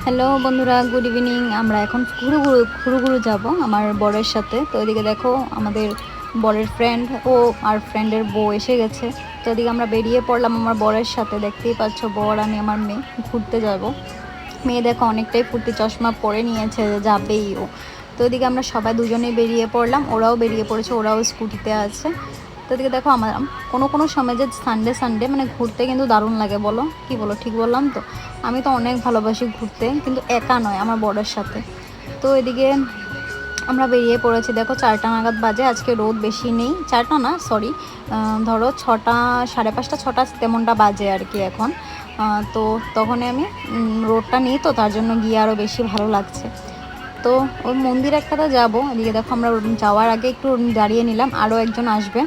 Hello বন্ধুরা, good evening. আমরা এখন ঘুরু যাব আমার বরের সাথে। তো এদিকে দেখো আমাদের বরের ফ্রেন্ড ও আর ফ্রেন্ডের বউ এসে গেছে। তো এদিকে আমরা বেরিয়ে পড়লাম আমার বরের সাথে। দেখতেই পাচ্ছ, বর আমি আমার মেয়ে ঘুরতে যাব। মেয়ে দেখো অনেকটাই ফুর্তি, চশমা পরে নিয়েছে, যাবেই ও। তো এদিকে আমরা সবাই দুজনেই বেরিয়ে পড়লাম, ওরাও বেরিয়ে পড়েছে, ওরাও স্কুটিতে আছে। তো এদিকে দেখো আমার কোনো সময় যে সানডে মানে ঘুরতে কিন্তু দারুণ লাগে, বলো কি বলো, ঠিক বললাম তো? আমি তো অনেক ভালোবাসি ঘুরতে, কিন্তু একা নয়, আমার বরের সাথে। তো এদিকে আমরা বেরিয়ে পড়েছি, দেখো 4টা নাগাদ বাজে। আজকে রোদ বেশি নেই, 4টা না সরি, ধরো 6টা, 5:30, 6টা তেমনটা বাজে আর কি এখন। তো তখনই আমি রোদটা নিই, তো তার জন্য গিয়ে আরও বেশি ভালো লাগছে। তো ওই মন্দির একটাতে যাবো। এদিকে দেখো আমরা যাওয়ার আগে একটু দাঁড়িয়ে নিলাম, আরও একজন আসবে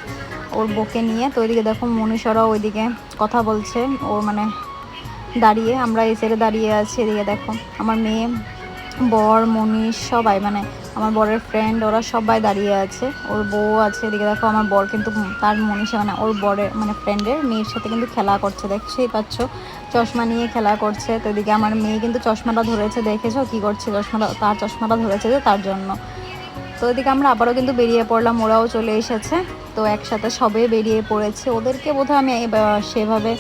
ওর বউকে নিয়ে। তো ওইদিকে দেখো মনীষরাও ওইদিকে কথা বলছে, ওর মানে দাঁড়িয়ে, আমরা এই সাইডে দাঁড়িয়ে আছি। এদিকে দেখো আমার মেয়ে, বর, মনীষ সবাই, মানে আমার বরের ফ্রেন্ড, ওরা সবাই দাঁড়িয়ে আছে, ওর বউ আছে। এদিকে দেখো আমার বর কিন্তু তার মনীষা মানে ওর বরের মানে ফ্রেন্ডের মেয়ের সাথে কিন্তু খেলা করছে, দেখছেই পাচ্ছ, চশমা নিয়ে খেলা করছে। তো এদিকে আমার মেয়ে কিন্তু চশমাটা ধরেছে, দেখেছো কি করছে, তার চশমাটা ধরেছে যে তার জন্য। তো এদিকে আমরা আবারও কিন্তু বেরিয়ে পড়লাম, ওরাও চলে এসেছে। তো একসাথে সবে বেরিয়ে পড়েছে। ওদেরকে বোধহয় আমি সেভাবে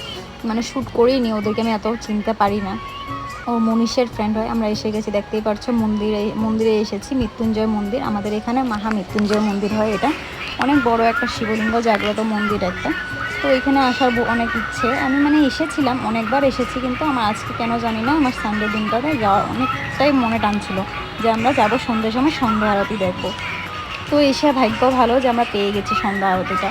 মানে শ্যুট করিনি, ওদেরকে আমি এত চিনতে পারি না। ও মনীষের ফ্রেন্ড হয়। আমরা এসে গেছি, দেখতেই পাচ্ছ, মন্দিরে এসেছি, মৃত্যুঞ্জয় মন্দির। আমাদের এখানে মৃত্যুঞ্জয় মন্দির হয়, এটা অনেক বড় একটা শিবলিঙ্গ জাগ্রত মন্দির একটা। তো এখানে আসার অনেক ইচ্ছে, আমি মানে এসেছিলাম, অনেকবার এসেছি, কিন্তু আমার আজকে কেন জানি না আমার সানডে দিনটাতে যাওয়ার অনেকটাই মনে টানছিল যে আমরা যাবো সন্ধ্যের সময় সন্ধ্যা আরতি দেখবো। তো এসে ভাগ্য ভালো যে আমরা পেয়ে গেছি সন্ধ্যা আরতিটা।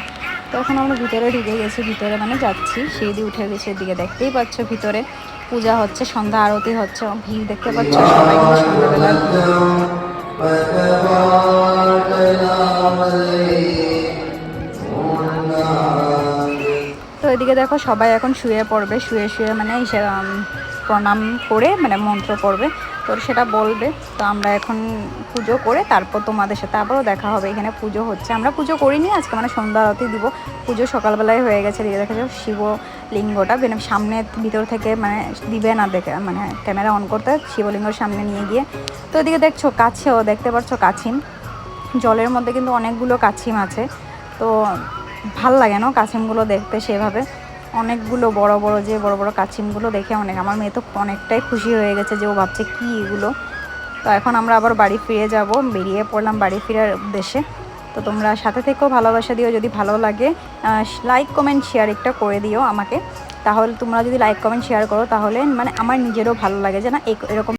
তো এখন আমরা ভিতরে ঢুকে গেছি, ভিতরে মানে যাচ্ছি, সিঁড়ি উঠে গেছি। এদিকে দেখতেই পাচ্ছ ভিতরে পূজা হচ্ছে, সন্ধ্যা আরতি হচ্ছে, ভিড় দেখতে পাচ্ছ, সবাই কিন্তু সন্ধ্যাবেলা। তো এদিকে দেখো সবাই এখন শুয়ে পড়বে, শুয়ে শুয়ে মানে প্রণাম করে মানে মন্ত্র পড়বে, তো সেটা বলবে। তো আমরা এখন পুজো করে তারপর তোমাদের সাথে আবারও দেখা হবে। এখানে পুজো হচ্ছে, আমরা পুজো করিনি আজকে, মানে সন্ধ্যা আরতি দিব। পুজো সকালবেলায় হয়ে গেছে। দিকে দেখা যাও শিবলিঙ্গটা সামনে ভিতর থেকে মানে দিবে না, দেখে মানে ক্যামেরা অন করতে শিবলিঙ্গর সামনে নিয়ে গিয়ে। তো এদিকে দেখছো কাছেও দেখতে পাচ্ছ কাছিম, জলের মধ্যে কিন্তু অনেকগুলো কাছিম আছে। তো ভাল লাগে না কাছিমগুলো দেখতে, সেভাবে অনেকগুলো বড় বড় কাছিমগুলো দেখে আমার মেয়ে তো অনেকটাই খুশি হয়ে গেছে, যে ও ভাবছে কি এগুলো। তো এখন আমরা আবার বাড়ি ফিরে যাব, বেরিয়ে পড়লাম বাড়ি ফেরার উদ্দেশ্যে। তো তোমরা সাথে থেকেও ভালোবাসা দিও, যদি ভালো লাগে লাইক কমেন্ট শেয়ার একটা করে দিও আমাকে। তাহলে তোমরা যদি লাইক কমেন্ট শেয়ার করো তাহলে মানে আমার নিজেরও ভালো লাগে যে না এরকম